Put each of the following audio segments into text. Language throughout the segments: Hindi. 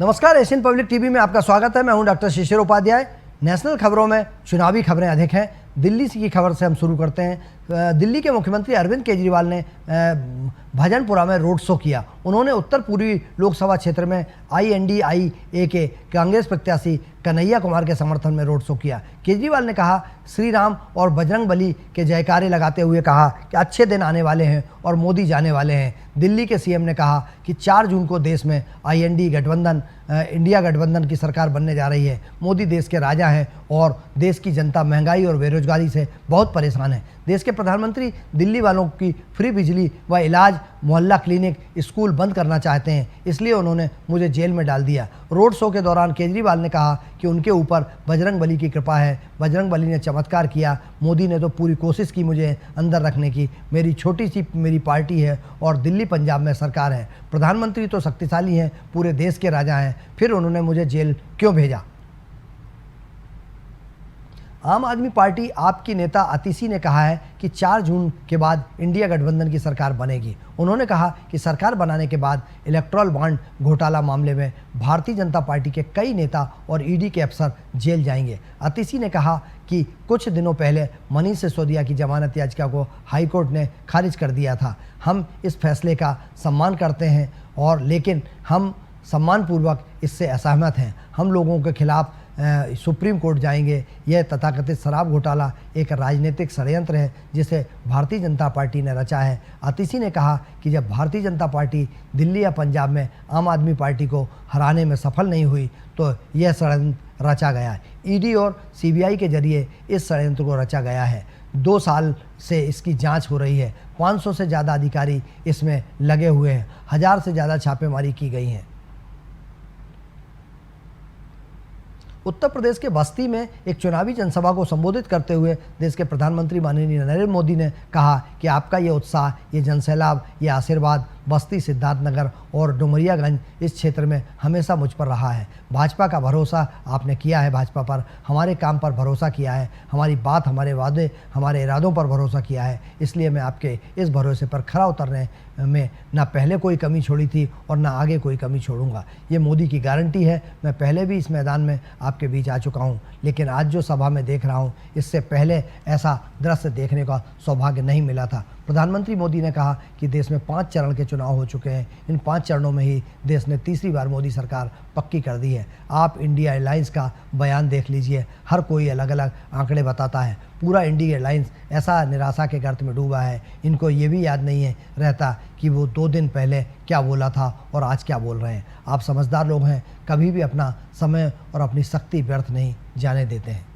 नमस्कार, एशियन पब्लिक टीवी में आपका स्वागत है। मैं हूं डॉक्टर शिशिर उपाध्याय। नेशनल खबरों में चुनावी खबरें अधिक हैं। दिल्ली की खबर से हम शुरू करते हैं। दिल्ली के मुख्यमंत्री अरविंद केजरीवाल ने भजनपुरा में रोड शो किया। उन्होंने उत्तर पूर्वी लोकसभा क्षेत्र में INDIA के कांग्रेस प्रत्याशी कन्हैया कुमार के समर्थन में रोड शो किया। केजरीवाल ने कहा, श्री राम और बजरंग बली के जयकारे लगाते हुए कहा कि अच्छे दिन आने वाले हैं और मोदी जाने वाले हैं। दिल्ली के CM ने कहा कि 4 जून को देश में इंडिया गठबंधन की सरकार बनने जा रही है। मोदी देश के राजा हैं और देश की जनता महंगाई और बेरोजगारी से बहुत परेशान है। देश के प्रधानमंत्री दिल्ली वालों की फ्री बिजली व इलाज, मोहल्ला क्लिनिक, स्कूल बंद करना चाहते हैं, इसलिए उन्होंने मुझे जेल में डाल दिया। रोड शो के दौरान केजरीवाल ने कहा कि उनके ऊपर बजरंग बली की कृपा है। बजरंग बली ने चमत्कार किया। मोदी ने तो पूरी कोशिश की मुझे अंदर रखने की। मेरी छोटी सी मेरी पार्टी है और दिल्ली पंजाब में सरकार है। प्रधानमंत्री तो शक्तिशाली हैं, पूरे देश के राजा हैं, फिर उन्होंने मुझे जेल क्यों भेजा। आम आदमी पार्टी आप की नेता आतिशी ने कहा है कि 4 जून के बाद इंडिया गठबंधन की सरकार बनेगी। उन्होंने कहा कि सरकार बनाने के बाद इलेक्टोरल बॉन्ड घोटाला मामले में भारतीय जनता पार्टी के कई नेता और ED के अफसर जेल जाएंगे। आतिशी ने कहा कि कुछ दिनों पहले मनीष सिसोदिया की जमानत याचिका को हाईकोर्ट ने खारिज कर दिया था। हम इस फैसले का सम्मान करते हैं और लेकिन हम सम्मानपूर्वक इससे असहमत हैं। हम लोगों के खिलाफ सुप्रीम कोर्ट जाएंगे। यह तथाकथित शराब घोटाला एक राजनीतिक षड्यंत्र है जिसे भारतीय जनता पार्टी ने रचा है। आतिशी ने कहा कि जब भारतीय जनता पार्टी दिल्ली या पंजाब में आम आदमी पार्टी को हराने में सफल नहीं हुई तो यह षड्यंत्र रचा गया है। ED और CBI के जरिए इस षड्यंत्र को रचा गया है। 2 साल से इसकी जांच हो रही है। 500 से ज़्यादा अधिकारी इसमें लगे हुए हैं। 1000 से ज़्यादा छापेमारी की गई हैं। उत्तर प्रदेश के बस्ती में एक चुनावी जनसभा को संबोधित करते हुए देश के प्रधानमंत्री माननीय नरेंद्र मोदी ने कहा कि आपका ये उत्साह, ये जनसैलाब, ये आशीर्वाद बस्ती, सिद्धार्थनगर और डुमरियागंज इस क्षेत्र में हमेशा मुझ पर रहा है। भाजपा का भरोसा आपने किया है, भाजपा पर, हमारे काम पर भरोसा किया है, हमारी बात, हमारे वादे, हमारे इरादों पर भरोसा किया है। इसलिए मैं आपके इस भरोसे पर खरा उतरने में ना पहले कोई कमी छोड़ी थी और ना आगे कोई कमी छोड़ूंगा। ये मोदी की गारंटी है। मैं पहले भी इस मैदान में आपके बीच आ चुका हूँ, लेकिन आज जो सभा में देख रहा हूँ, इससे पहले ऐसा दृश्य देखने का सौभाग्य नहीं मिला था। प्रधानमंत्री मोदी ने कहा कि देश में 5 चरण के चुनाव हो चुके हैं। इन 5 चरणों में ही देश ने तीसरी बार मोदी सरकार पक्की कर दी है। आप इंडिया अलायंस का बयान देख लीजिए। हर कोई अलग अलग आंकड़े बताता है। पूरा इंडिया अलायंस ऐसा निराशा के गर्त में डूबा है, इनको ये भी याद नहीं है रहता कि वो 2 दिन पहले क्या बोला था और आज क्या बोल रहे हैं। आप समझदार लोग हैं, कभी भी अपना समय और अपनी शक्ति व्यर्थ नहीं जाने देते हैं।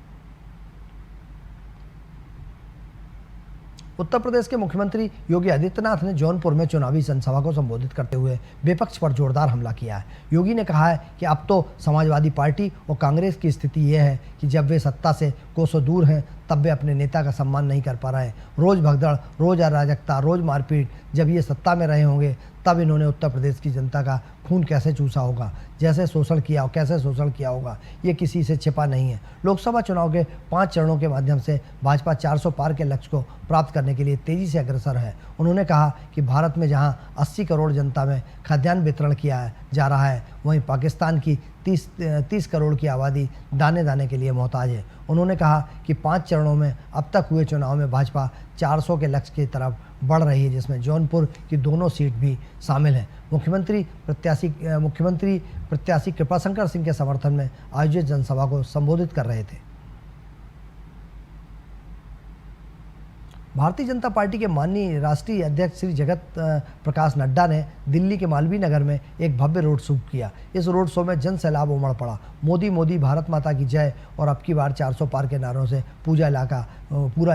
उत्तर प्रदेश के मुख्यमंत्री योगी आदित्यनाथ ने जौनपुर में चुनावी जनसभा को संबोधित करते हुए विपक्ष पर जोरदार हमला किया है। योगी ने कहा है कि अब तो समाजवादी पार्टी और कांग्रेस की स्थिति यह है कि जब वे सत्ता से कोसों दूर हैं तब वे अपने नेता का सम्मान नहीं कर पा रहे हैं। रोज़ भगदड़, रोज़ अराजकता, रोज़ मारपीट। जब ये सत्ता में रहे होंगे तब इन्होंने उत्तर प्रदेश की जनता का खून कैसे चूसा होगा, जैसे शोषण किया, कैसे शोषण किया होगा, ये किसी से छिपा नहीं है। लोकसभा चुनाव के 5 चरणों के माध्यम से भाजपा 400 पार के लक्ष्य को प्राप्त करने के लिए तेजी से अग्रसर है। उन्होंने कहा कि भारत में जहां 80 करोड़ जनता में खाद्यान्न वितरण किया जा रहा है, वहीं पाकिस्तान की 30 करोड़ की आबादी दाने दाने के लिए मोहताज है। उन्होंने कहा कि 5 चरणों में अब तक हुए चुनाव में भाजपा 400 के लक्ष्य की तरफ बढ़ रही है, जिसमें जौनपुर की दोनों सीट भी शामिल हैं। मुख्यमंत्री प्रत्याशी कृपाशंकर सिंह के समर्थन में आयोजित जनसभा को संबोधित कर रहे थे। भारतीय जनता पार्टी के माननीय राष्ट्रीय अध्यक्ष श्री जगत प्रकाश नड्डा ने दिल्ली के मालवीय नगर में एक भव्य रोड शो किया। इस रोड शो में जन सैलाब उमड़ पड़ा। मोदी मोदी, भारत माता की जय और अब की बार 400 पार के नारों से पूरा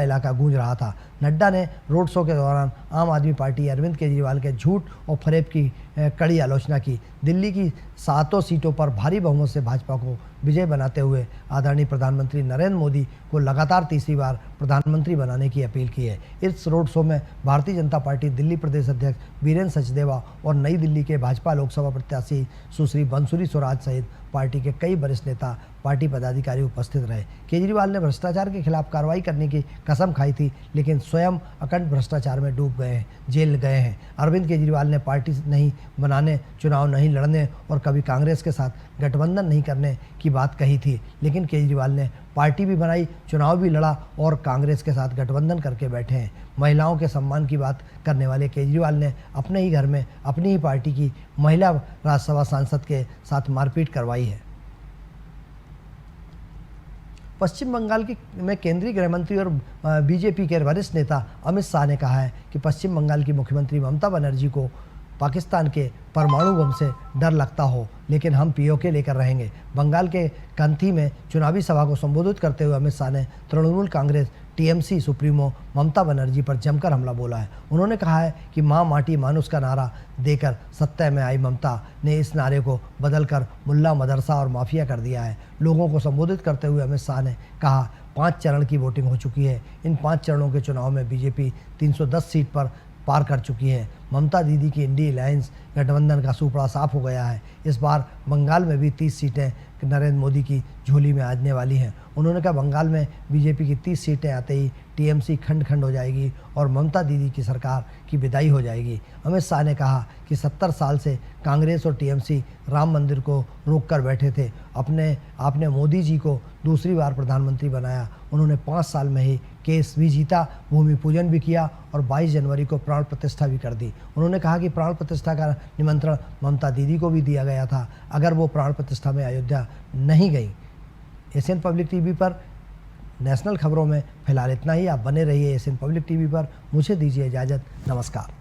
इलाका गूंज रहा था। नड्डा ने रोड शो के दौरान आम आदमी पार्टी अरविंद केजरीवाल के झूठ और फरेब की कड़ी आलोचना की। दिल्ली की 7 सीटों पर भारी बहुमत से भाजपा को विजय बनाते हुए आदरणीय प्रधानमंत्री नरेंद्र मोदी को लगातार तीसरी बार प्रधानमंत्री बनाने की अपील की है। इस रोड शो में भारतीय जनता पार्टी दिल्ली प्रदेश अध्यक्ष वीरेंद्र सचदेवा और नई दिल्ली के भाजपा लोकसभा प्रत्याशी सुश्री बंसुरी स्वराज सहित पार्टी के कई वरिष्ठ नेता, पार्टी पदाधिकारी उपस्थित रहे। केजरीवाल ने भ्रष्टाचार के खिलाफ कार्रवाई करने की कसम खाई थी, लेकिन स्वयं अखंड भ्रष्टाचार में डूब गए हैं, जेल गए हैं। अरविंद केजरीवाल ने पार्टी नहीं बनाने, चुनाव नहीं लड़ने और कभी कांग्रेस के साथ गठबंधन नहीं करने की बात कही थी, लेकिन केजरीवाल ने पार्टी भी बनाई, चुनाव भी लड़ा और कांग्रेस के साथ गठबंधन करके बैठे हैं। महिलाओं के सम्मान की बात करने वाले केजरीवाल ने अपने ही घर में अपनी ही पार्टी की महिला राज्यसभा सांसद के साथ मारपीट करवाई है। पश्चिम बंगाल में केंद्रीय गृह मंत्री और बीजेपी के वरिष्ठ नेता अमित शाह ने कहा है कि पश्चिम बंगाल की मुख्यमंत्री ममता बनर्जी को पाकिस्तान के परमाणु बम से डर लगता हो, लेकिन हम पीओके लेकर रहेंगे। बंगाल के कंथी में चुनावी सभा को संबोधित करते हुए अमित शाह ने तृणमूल कांग्रेस टीएमसी सुप्रीमो ममता बनर्जी पर जमकर हमला बोला है। उन्होंने कहा है कि माँ माटी मानुस का नारा देकर सत्ता में आई ममता ने इस नारे को बदलकर मुल्ला मदरसा और माफिया कर दिया है। लोगों को संबोधित करते हुए अमित शाह ने कहा, 5 चरण की वोटिंग हो चुकी है। इन 5 चरणों के चुनाव में बीजेपी 310 सीट पर पार कर चुकी है। ममता दीदी की इंडी अलायंस गठबंधन का सूपड़ा साफ हो गया है। इस बार बंगाल में भी 30 सीटें नरेंद्र मोदी की झोली में आने वाली हैं। उन्होंने कहा, बंगाल में बीजेपी की 30 सीटें आते ही टीएमसी खंड खंड हो जाएगी और ममता दीदी की सरकार की विदाई हो जाएगी। अमित शाह ने कहा कि 70 साल से कांग्रेस और टीएमसी राम मंदिर को रोक कर बैठे थे। आपने मोदी जी को दूसरी बार प्रधानमंत्री बनाया। उन्होंने 5 साल में ही केस भी जीता, भूमि पूजन भी किया और 22 जनवरी को प्राण प्रतिष्ठा भी कर दी। उन्होंने कहा कि प्राण प्रतिष्ठा का निमंत्रण ममता दीदी को भी दिया गया था, अगर वो प्राण प्रतिष्ठा में अयोध्या नहीं गई। एशियन पब्लिक टीवी पर नेशनल खबरों में फिलहाल इतना ही। आप बने रहिए एशियन पब्लिक टीवी पर। मुझे दीजिए इजाज़त। नमस्कार।